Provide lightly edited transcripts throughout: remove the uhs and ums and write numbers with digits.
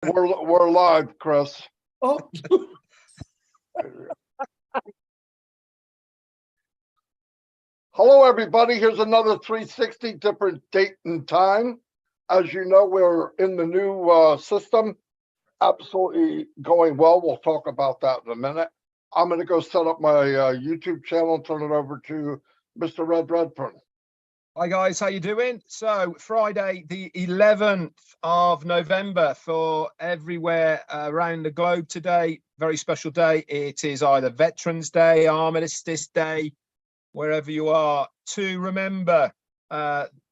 We're live, Chris. Oh, Hello, everybody. Here's another 360, different date and time. As you know, we're in the new system. Absolutely going well. We'll talk about that in a minute. I'm going to go set up my YouTube channel and turn it over to Mr. Red Redfern. Hi guys, how you doing? So Friday the 11th of November for everywhere around the globe today. Very special day. It is either Veterans Day, Armistice Day, wherever you are, to remember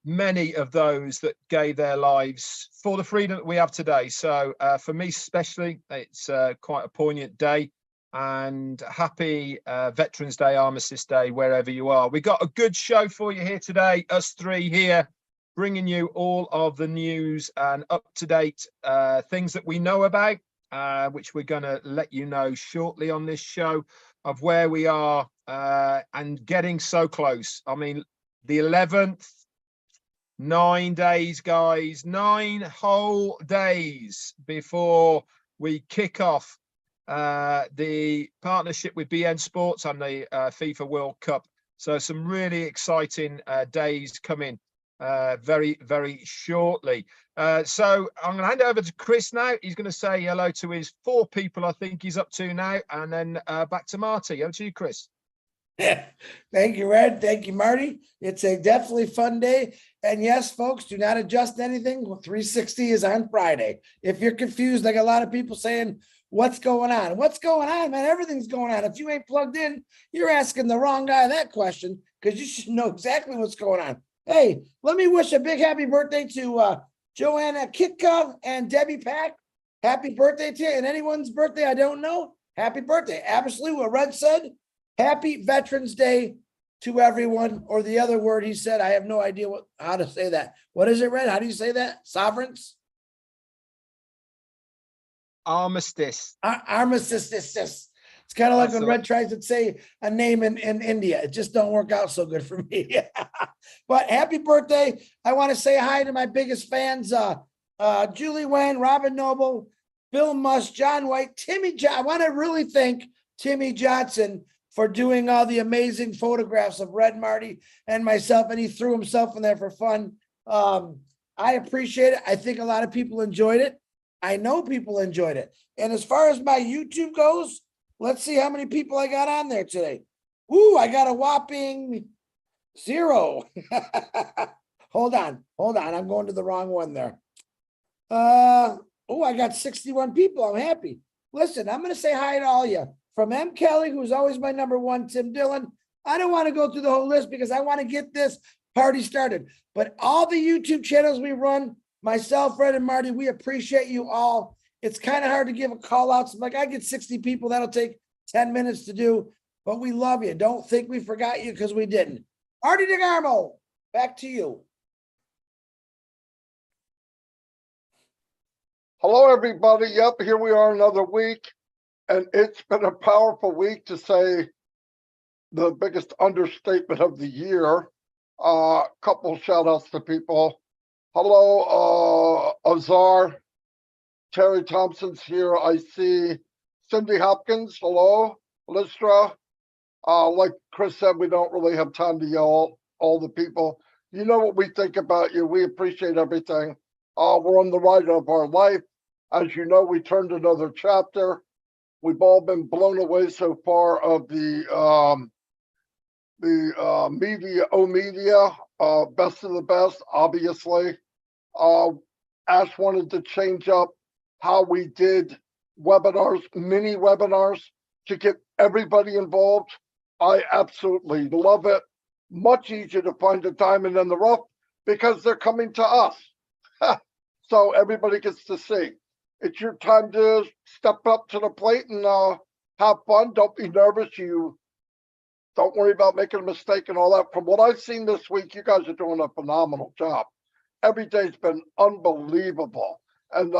many of those that gave their lives for the freedom that we have today. So for me especially, it's quite a poignant day. And happy Veterans Day, Armistice Day, wherever you are. We got a good show for you here today, us three here, bringing you all of the news and up-to-date things that we know about, which we're going to let you know shortly on this show of where we are and getting so close. I mean, the 11th, 9 days, guys, 9 whole days before we kick off the partnership with BN Sports and the FIFA World Cup. So some really exciting days coming very, very shortly. So I'm going to hand over to Chris now. He's going to say hello to his 4 people I think he's up to now, and then back to Marty. Over to you, Chris. thank you, Red. Thank you, Marty. It's a definitely fun day. And yes, folks, do not adjust anything. 360 is on Friday. If you're confused, like a lot of people saying, what's going on? What's going on, man? Everything's going on. If you ain't plugged in, you're asking the wrong guy that question, because you should know exactly what's going on. Hey, let me wish a big happy birthday to Joanna Kitka and Debbie Pack. Happy birthday to you. And anyone's birthday I don't know, happy birthday. Absolutely what Red said. Happy Veterans Day to everyone. Or the other word he said, I have no idea how to say that. What is it, Red? How do you say that? Sovereigns? Armistice. Armistice. It's kind of like when Red tries to say a name in India. It just don't work out so good for me. But happy birthday. I want to say hi to my biggest fans, Julie Wen, Robin Noble, Bill Musk, John White, Timmy John. I want to really thank Timmy Johnson for doing all the amazing photographs of Red, Marty, and myself, and he threw himself in there for fun. I appreciate it. I think a lot of people enjoyed it. I know people enjoyed it. And as far as my YouTube goes, let's see how many people I got on there today. Ooh, I got a whopping 0. Hold on. I'm going to the wrong one there. Oh, I got 61 people. I'm happy. Listen, I'm going to say hi to all of you. From M. Kelly, who's always my number one, Tim Dillon. I don't want to go through the whole list because I want to get this party started. But all the YouTube channels we run, myself, Red, and Marty, we appreciate you all. It's kind of hard to give a call out. So like, I get 60 people. That'll take 10 minutes to do. But we love you. Don't think we forgot you, because we didn't. Marty DeGarmo, back to you. Hello, everybody. Yep, here we are another week. And it's been a powerful week, to say the biggest understatement of the year. Couple shout outs to people. Hello, Azar. Terry Thompson's here. I see Cindy Hopkins. Hello, Lystra. Like Chris said, we don't really have time to yell all the people. You know what we think about you. We appreciate everything. We're on the ride of our life. As you know, we turned another chapter. We've all been blown away so far of the media, best of the best, obviously. Ash wanted to change up how we did webinars, mini webinars, to get everybody involved. I absolutely love it. Much easier to find a diamond in the rough because they're coming to us. So everybody gets to see. It's your time to step up to the plate and have fun. Don't be nervous. You don't worry about making a mistake and all that. From what I've seen this week, you guys are doing a phenomenal job. Every day's been unbelievable. And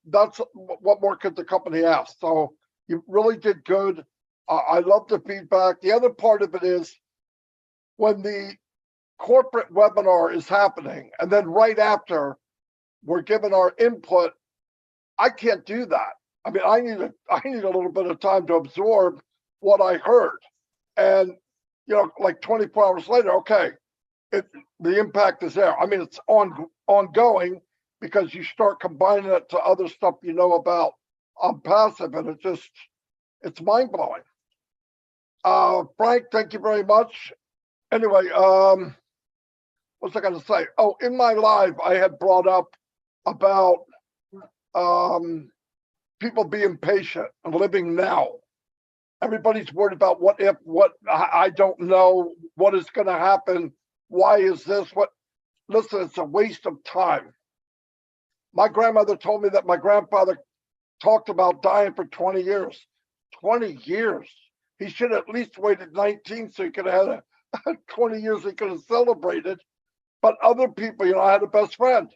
that's what more could the company ask. So you really did good. I love the feedback. The other part of it is when the corporate webinar is happening and then right after we're giving our input, I can't do that. I mean, I need a little bit of time to absorb what I heard. And, you know, like 24 hours later, okay, the impact is there. I mean, it's ongoing because you start combining it to other stuff you know about on passive, and it's mind blowing. Frank, thank you very much. Anyway, what's I going to say? Oh, in my live, I had brought up about people being patient and living now. Everybody's worried about what if, what I don't know, what is going to happen. Why is this? What? Listen, it's a waste of time. My grandmother told me that my grandfather talked about dying for 20 years. 20 years. He should have at least waited 19 so he could have had 20 years he could have celebrated. But other people, you know, I had a best friend.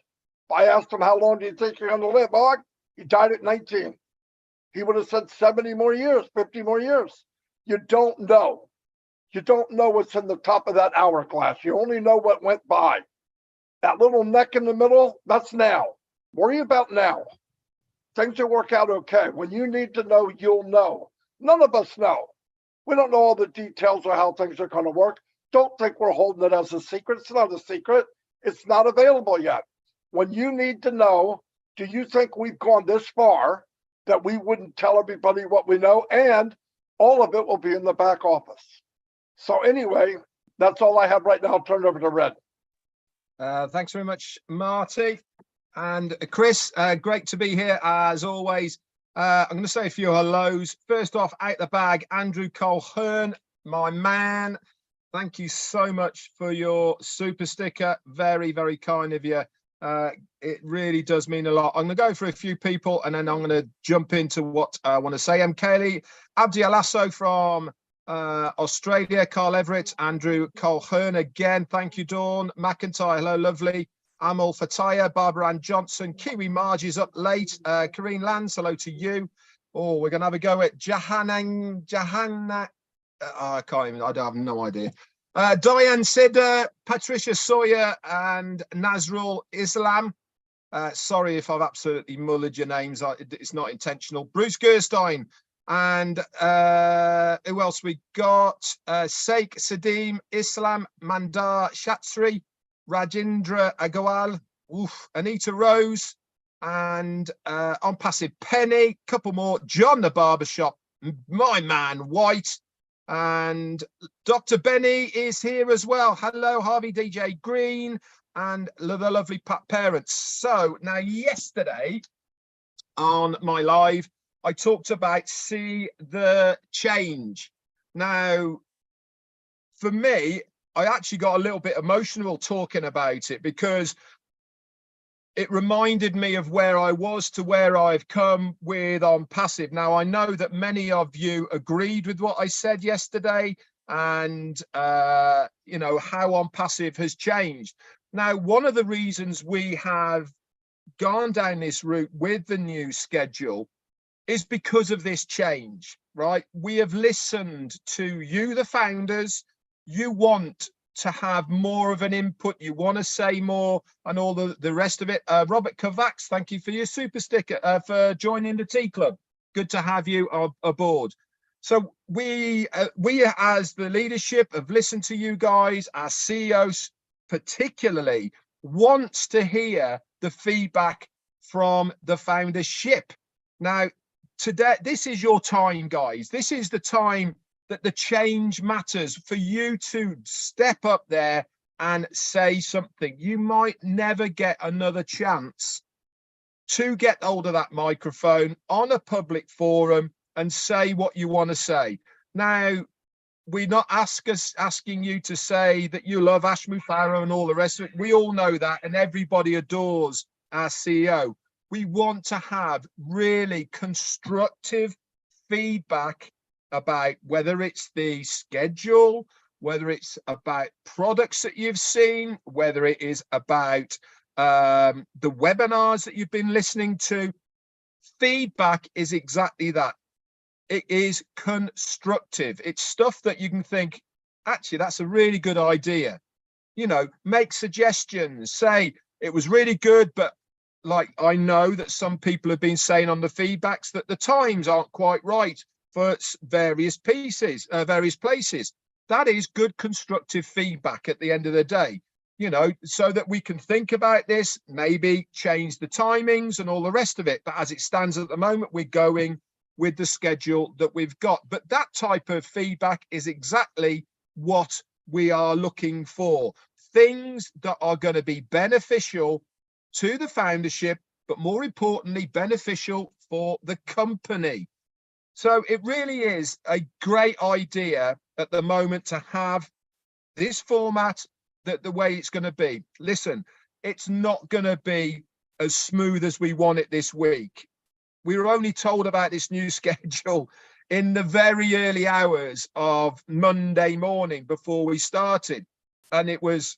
I asked him, how long do you think you're going to live? Oh, he died at 19. He would have said 70 more years, 50 more years. You don't know. You don't know what's in the top of that hourglass. You only know what went by. That little neck in the middle, that's now. Worry about now. Things will work out okay. When you need to know, you'll know. None of us know. We don't know all the details of how things are going to work. Don't think we're holding it as a secret. It's not a secret. It's not available yet. When you need to know, do you think we've gone this far that we wouldn't tell everybody what we know? And all of it will be in the back office. So anyway, that's all I have right now. I'll turn it over to Red. Thanks very much, Marty. And Chris, great to be here as always. I'm going to say a few hellos. First off, out the bag, Andrew Colhern, my man. Thank you so much for your super sticker. Very, very kind of you. It really does mean a lot. I'm going to go for a few people and then I'm going to jump into what I want to say. Kelly, Abdi Alasso from Australia, Carl Everett, Andrew Colhern again. Thank you, Dawn. McIntyre, hello, lovely. Amal Fataya, Barbara Ann Johnson, Kiwi Marge is up late. Karine Lands, hello to you. Oh, we're going to have a go at Jahanna. I can't even, I have no idea. Diane Sidder, Patricia Sawyer, and Nazrul Islam. Sorry if I've absolutely mullered your names. It's not intentional. Bruce Gerstein. And who else we got? Sheikh Sadim, Islam, Mandar Shatsri, Rajendra Agawal, Anita Rose, and on passive Penny, couple more. John the Barbershop, my man White, and Dr. Benny is here as well. Hello, Harvey DJ Green, and the lovely parents. So now yesterday on my live, I talked about see the change. Now, for me, I actually got a little bit emotional talking about it because it reminded me of where I was to where I've come with on passive. Now, I know that many of you agreed with what I said yesterday and, you know, how on passive has changed. Now, one of the reasons we have gone down this route with the new schedule is because of this change, right? We have listened to you, the founders. You want to have more of an input. You want to say more and all the rest of it. Robert Kovacs, thank you for your super sticker, for joining the Tea Club. Good to have you aboard. So we as the leadership have listened to you guys. Our CEOs particularly wants to hear the feedback from the foundership. Now, today, this is your time, guys. This is the time that the change matters for you to step up there and say something. You might never get another chance to get hold of that microphone on a public forum and say what you want to say. Now, we're not asking you to say that you love Ash Mufareh and all the rest of it. We all know that, and everybody adores our CEO. We want to have really constructive feedback about whether it's the schedule, whether it's about products that you've seen, whether it is about the webinars that you've been listening to. Feedback is exactly that. It is constructive. It's stuff that you can think, actually, that's a really good idea. You know, make suggestions, say it was really good, but like I know that some people have been saying on the feedbacks that the times aren't quite right for various pieces, various places. That is good constructive feedback at the end of the day, you know, so that we can think about this, maybe change the timings and all the rest of it. But as it stands at the moment, we're going with the schedule that we've got. But that type of feedback is exactly what we are looking for. Things that are going to be beneficial to the foundership, but more importantly, beneficial for the company. So it really is a great idea at the moment to have this format, that the way it's going to be. Listen, it's not going to be as smooth as we want it this week. We were only told about this new schedule in the very early hours of Monday morning before we started. And it was,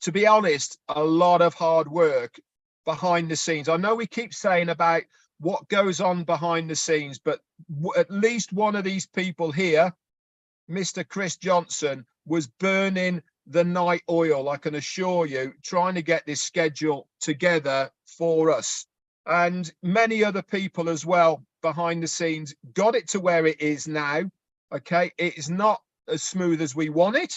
to be honest, a lot of hard work behind the scenes. I know we keep saying about what goes on behind the scenes, but at least one of these people here, Mr. Chris Johnson, was burning the night oil, I can assure you, trying to get this schedule together for us. And many other people as well behind the scenes got it to where it is now. Okay, it is not as smooth as we want it,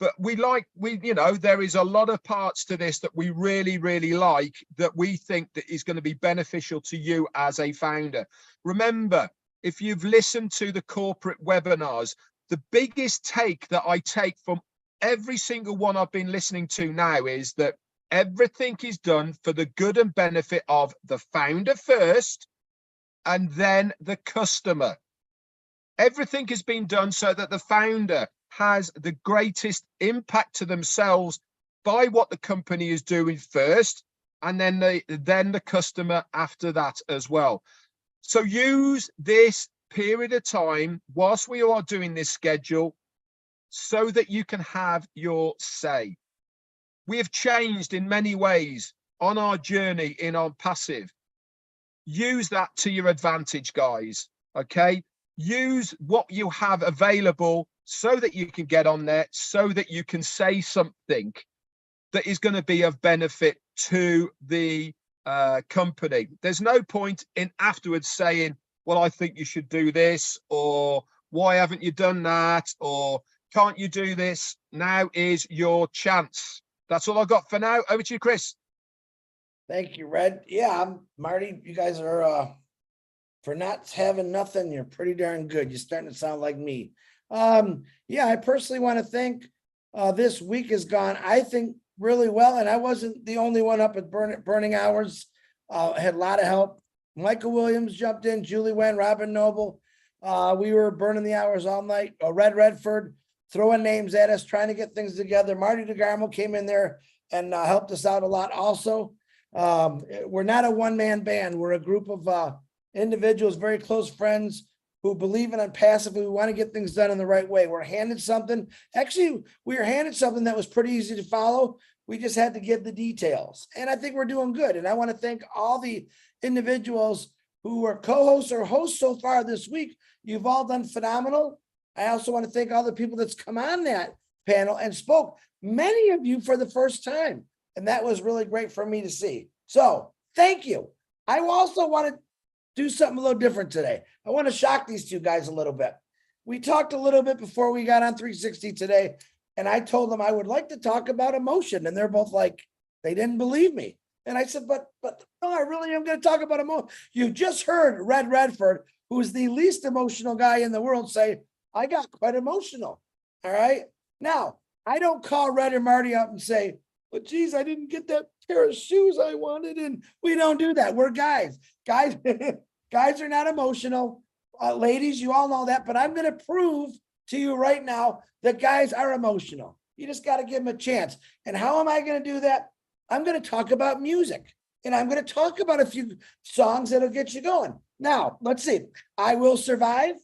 but you know, there is a lot of parts to this that we really, really like, that we think that is going to be beneficial to you as a founder. Remember, if you've listened to the corporate webinars, the biggest take that I take from every single one I've been listening to now is that everything is done for the good and benefit of the founder first, and then the customer. Everything has been done so that the founder has the greatest impact to themselves by what the company is doing first, and then the customer after that as well. So use this period of time whilst we are doing this schedule so that you can have your say. We have changed in many ways on our journey in On Passive. Use that to your advantage, guys. Okay, use what you have available so that you can get on there, so that you can say something that is going to be of benefit to the company. There's no point in afterwards saying, well, I think you should do this, or why haven't you done that, or can't you do this? Now is your chance. That's all I've got for now. Over to you, Chris. Thank you, Red. Yeah, I'm Marty. You guys are for not having nothing, you're pretty darn good. You're starting to sound like me. Yeah, I personally want to thank this week has gone, I think, really well. And I wasn't the only one up at burning hours. I had a lot of help. Michael Williams jumped in, Julie Wen, Robin Noble. We were burning the hours all night. Red Redford throwing names at us, trying to get things together. Marty DeGarmo came in there and helped us out a lot also. We're not a one-man band. We're a group of individuals, very close friends who believe in passive. We want to get things done in the right way. We're handed something. Actually, we were handed something that was pretty easy to follow. We just had to give the details. And I think we're doing good. And I want to thank all the individuals who are co-hosts or hosts so far this week. You've all done phenomenal. I also want to thank all the people that's come on that panel and spoke, many of you for the first time. And that was really great for me to see. So thank you. I also want to do something a little different today. I want to shock these two guys a little bit. We talked a little bit before we got on 360 today, and I told them I would like to talk about emotion. And they're both like, they didn't believe me. And I said, but no, I really am going to talk about emotion. You just heard Red Redford, who's the least emotional guy in the world, say, I got quite emotional. All right. Now, I don't call Red and Marty up and say, but geez, I didn't get that pair of shoes I wanted. And we don't do that. We're guys. Guys are not emotional. Ladies, you all know that. But I'm going to prove to you right now that guys are emotional. You just got to give them a chance. And how am I going to do that? I'm going to talk about music. And I'm going to talk about a few songs that'll get you going. Now, let's see. I Will Survive.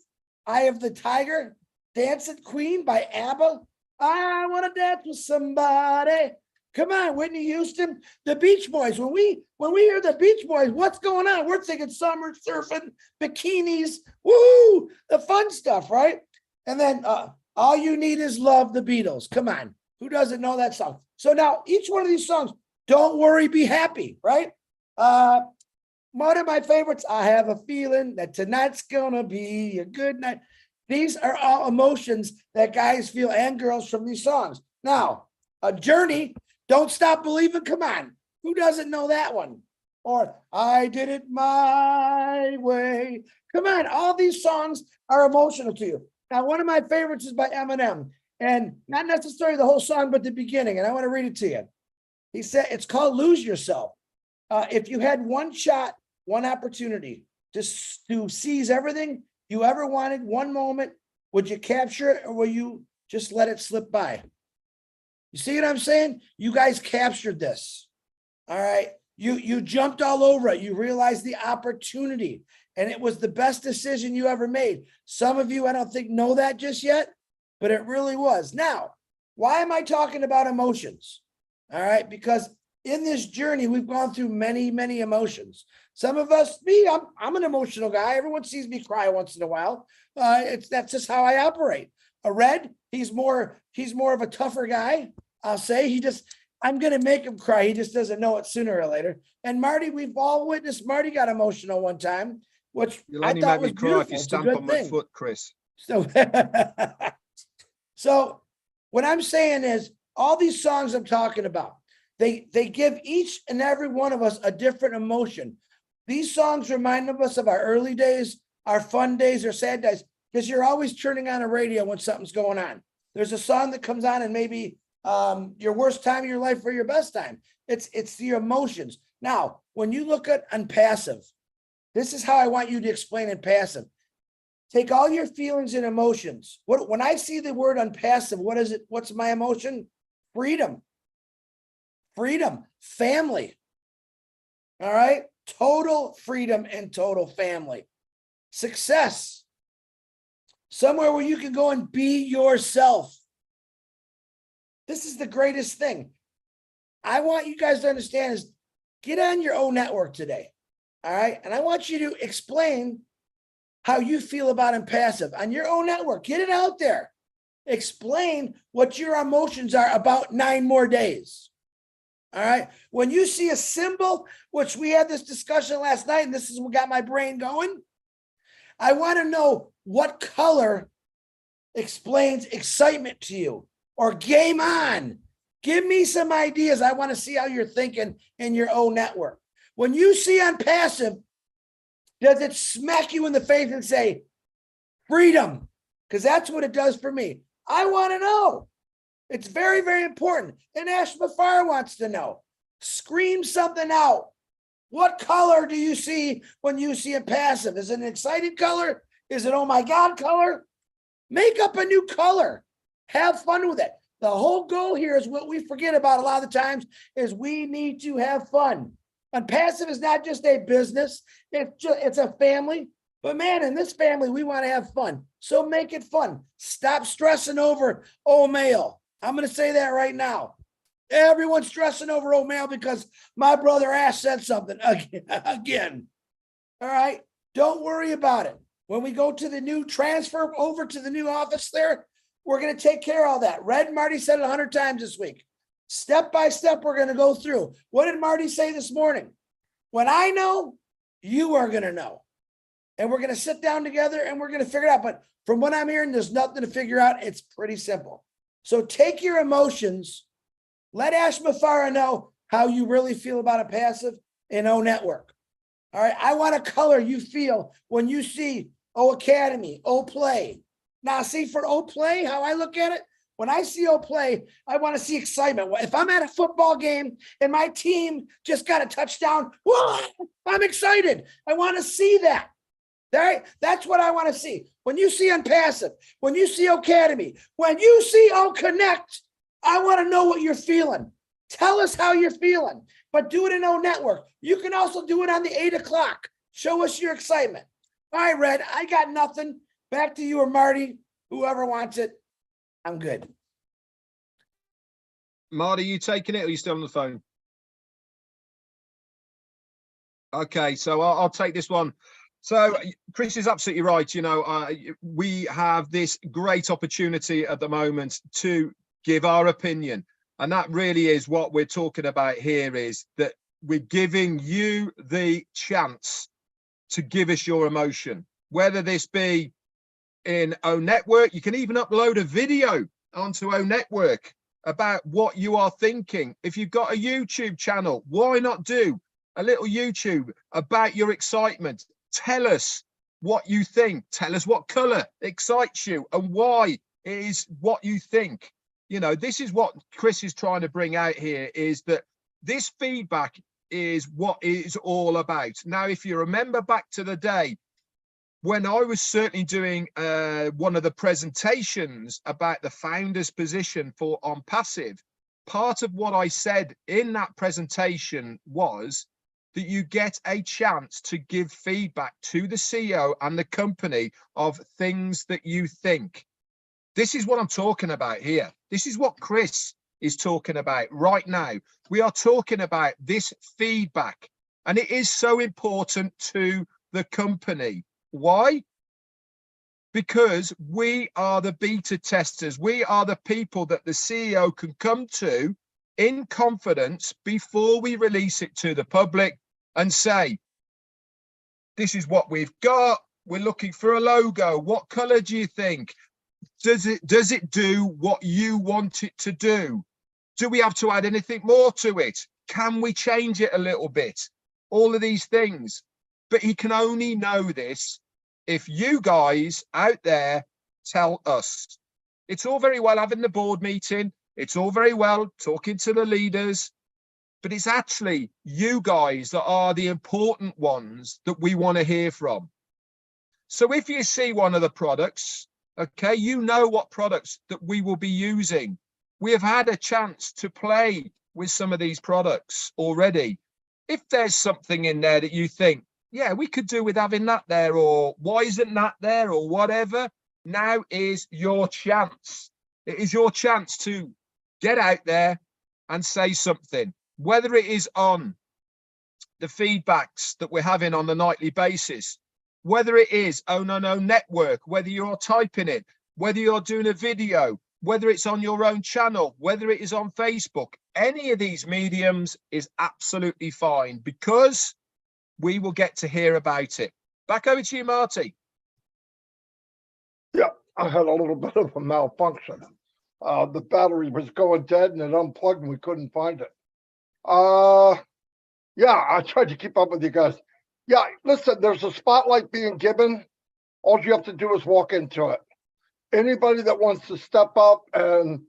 Eye of the Tiger. Dancing Queen by ABBA. I want to dance with somebody. Come on, Whitney Houston, the Beach Boys. When we hear the Beach Boys, what's going on? We're thinking summer surfing, bikinis, woo, the fun stuff, right? And then All You Need Is Love, the Beatles. Come on, who doesn't know that song? So now each one of these songs, Don't worry, be happy, right? One of my favorites, I have a feeling that tonight's gonna be a good night. These are all emotions that guys feel and girls from these songs. Now, a Journey, Don't Stop Believing, come on. Who doesn't know that one? Or I Did It My Way. Come on, all these songs are emotional to you. Now, one of my favorites is by Eminem, and not necessarily the whole song, but the beginning, and I want to read it to you. He said, it's called Lose Yourself. If you had one shot, one opportunity to seize everything you ever wanted, one moment, would you capture it or will you just let it slip by? You see what I'm saying? You guys captured this. All right. You jumped all over it. You realized the opportunity, and it was the best decision you ever made. Some of you, I don't think, know that just yet, but it really was. Now, why am I talking about emotions? All right, because in this journey, we've gone through many, many emotions. Some of us, I'm an emotional guy. Everyone sees me cry once in a while. That's just how I operate. A Red, he's more of a tougher guy. I'll say I'm going to make him cry. He just doesn't know it sooner or later. And Marty, we've all witnessed Marty got emotional one time, which You'll I only thought make was me cry if beautiful. you It's a stamp good on my thing. foot, Chris. So what I'm saying is all these songs I'm talking about, they give each and every one of us a different emotion. These songs remind us of our early days, our fun days, or sad days, because you're always turning on a radio when something's going on. There's a song that comes on and maybe your worst time of your life or your best time. It's the emotions. Now, when you look at Unpassive, this is how I want you to explain Unpassive. Take all your feelings and emotions. When I see the word Unpassive, what is it? What's my emotion? Freedom. Freedom. Family. All right. Total freedom and total family. Success. Somewhere where you can go and be yourself. This is the greatest thing. I want you guys to understand is get on your own network today. All right. And I want you to explain how you feel about Impassive on your own network. Get it out there. Explain what your emotions are about 9 more days. All right. When you see a symbol, which we had this discussion last night, and this is what got my brain going. I want to know what color explains excitement to you or game on. Give me some ideas. I want to see how you're thinking in your own network. When you see Unpassive, does it smack you in the face and say, freedom? Because that's what it does for me. I want to know. It's very, very important. And Ash Mafar wants to know. Scream something out. What color do you see when you see Impassive? Is it an excited color? Is it, oh my God, color? Make up a new color. Have fun with it. The whole goal here is what we forget about a lot of the times is we need to have fun. Unpassive is not just a business. It's a family. But man, in this family, we want to have fun. So make it fun. Stop stressing over old mail. I'm going to say that right now. Everyone's stressing over old mail because my brother Ash said something again. All right. Don't worry about it. When we go to the new transfer over to the new office there, we're going to take care of all that. Red, Marty said it 100 times this week. Step by step, we're going to go through. What did Marty say this morning? When I know, you are going to know. And we're going to sit down together and we're going to figure it out. But from what I'm hearing, there's nothing to figure out. It's pretty simple. So take your emotions. Let Ash Mafara know how you really feel about Impassive in O Network. All right. I want a color you feel when you see O Academy, O Play. Now, see, for O Play, how I look at it, when I see O Play, I want to see excitement. If I'm at a football game and my team just got a touchdown, whoa, I'm excited. I want to see that. All right? That's what I want to see. When you see Unpassive, when you see Academy, when you see O Connect, I want to know what you're feeling. Tell us how you're feeling, but do it in O Network. You can also do it on the 8 o'clock. Show us your excitement. All right, Red, I got nothing. Back to you or Marty, whoever wants it. I'm good. Marty, you taking it or are you still on the phone? Okay, so I'll take this one. So Chris is absolutely right. You know, we have this great opportunity at the moment to give our opinion And that really is what we're talking about here, is that we're giving you the chance to give us your emotion, whether this be in O Network. You can even upload a video onto O Network about what you are thinking. If you've got a YouTube channel, why not do a little YouTube about your excitement? Tell us what you think. Tell us what color excites you and why it is what you think. You know, this is what Chris is trying to bring out here, is that this feedback is what it's all about. Now, if you remember back to the day when I was certainly doing one of the presentations about the founder's position for On Passive, part of what I said in that presentation was that you get a chance to give feedback to the CEO and the company of things that you think. This is what I'm talking about here. This is what Chris is talking about right now. We are talking about this feedback, and it is so important to the company. Why? Because we are the beta testers. We are the people that the CEO can come to in confidence before we release it to the public and say, this is what we've got. We're looking for a logo. What color do you think? Does it do what you want it to do? Do we have to add anything more to it? Can we change it a little bit? All of these things. But he can only know this if you guys out there tell us. It's all very well having the board meeting. It's all very well talking to the leaders, but it's actually you guys that are the important ones that we want to hear from. So if you see one of the products, okay, you know what products that we will be using. We have had a chance to play with some of these products already. If there's something in there that you think, yeah, we could do with having that there, or why isn't that there, or whatever, now is your chance. It is your chance to get out there and say something, whether it is on the feedbacks that we're having on a nightly basis, whether it is on No Network, whether you're typing it, whether you're doing a video, whether it's on your own channel, whether it is on Facebook. Any of these mediums is absolutely fine, because we will get to hear about it. Back over to you, Marty. Yeah, I had a little bit of a malfunction. The battery was going dead and it unplugged and we couldn't find it. Yeah, I tried to keep up with you guys. Yeah, listen, there's a spotlight being given. All you have to do is walk into it. Anybody that wants to step up and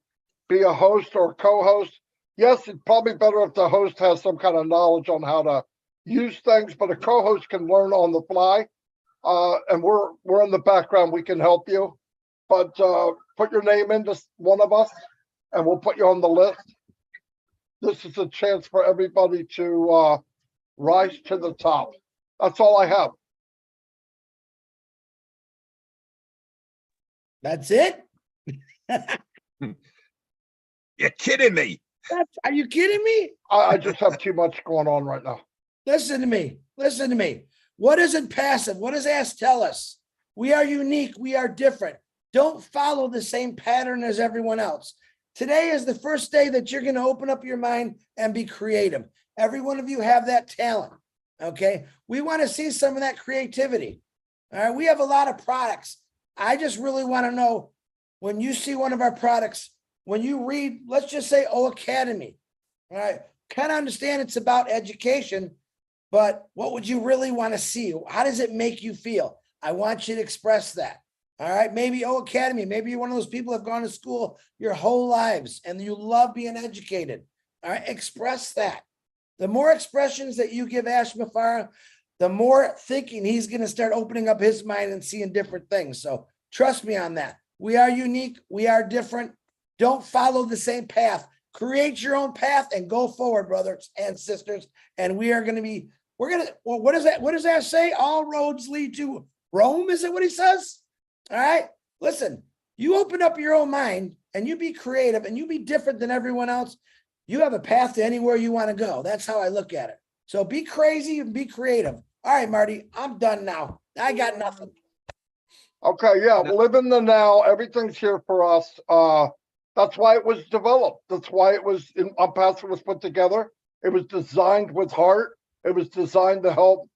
be a host or a co-host, yes, it's probably better if the host has some kind of knowledge on how to use things, but a co-host can learn on the fly. And we're in the background. We can help you, but put your name into one of us and we'll put you on the list. This is a chance for everybody to rise to the top. That's all I have. That's it? You're kidding me. Are you kidding me? I just have too much going on right now. Listen to me. Listen to me. What isn't passive? What does Ask tell us? We are unique. We are different. Don't follow the same pattern as everyone else. Today is the first day that you're going to open up your mind and be creative. Every one of you have that talent. Okay. We want to see some of that creativity. All right. We have a lot of products. I just really want to know, when you see one of our products, when you read, let's just say O Academy. All right. Kind of understand it's about education, but what would you really want to see? How does it make you feel? I want you to express that. All right. Maybe O Academy. Maybe you're one of those people who have gone to school your whole lives and you love being educated. All right. Express that. The more expressions that you give Ash Mafara, the more thinking he's going to start opening up his mind and seeing different things. So trust me on that. We are unique. We are different. Don't follow the same path. Create your own path and go forward, brothers and sisters. And we are going to be, well, what is that? What does that say? All roads lead to Rome. Is it what he says? All right. Listen, you open up your own mind and you be creative and you be different than everyone else. You have a path to anywhere you want to go. That's how I look at it. So be crazy and be creative. All right, Marty, I'm done now. I got nothing. Okay, yeah, live in the now. Everything's here for us. That's why it was developed. That's why it was Password was put together. It was designed with heart. It was designed to help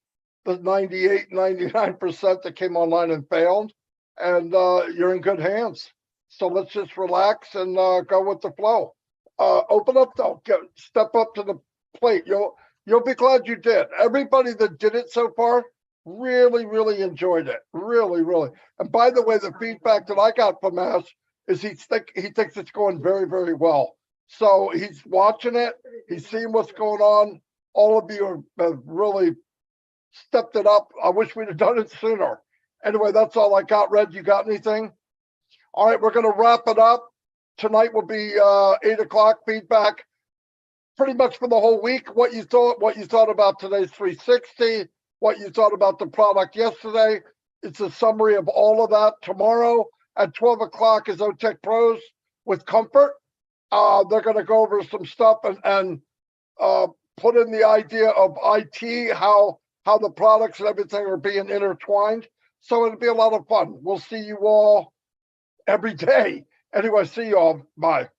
the 98, 99% that came online and failed. And you're in good hands. So let's just relax and go with the flow. Open up though. Step up to the plate. You'll be glad you did. Everybody that did it so far really, really enjoyed it. Really, really. And by the way, the feedback that I got from Ash is he thinks it's going very, very well. So he's watching it. He's seeing what's going on. All of you have really stepped it up. I wish we'd have done it sooner. Anyway, that's all I got. Red, you got anything? All right, we're going to wrap it up. Tonight will be 8 o'clock feedback pretty much for the whole week. What you thought about today's 360, what you thought about the product yesterday. It's a summary of all of that. Tomorrow at 12 o'clock is OTech Pros with Comfort. They're going to go over some stuff and put in the idea of IT, how the products and everything are being intertwined. So it'll be a lot of fun. We'll see you all every day. Anyway, see you all. Bye.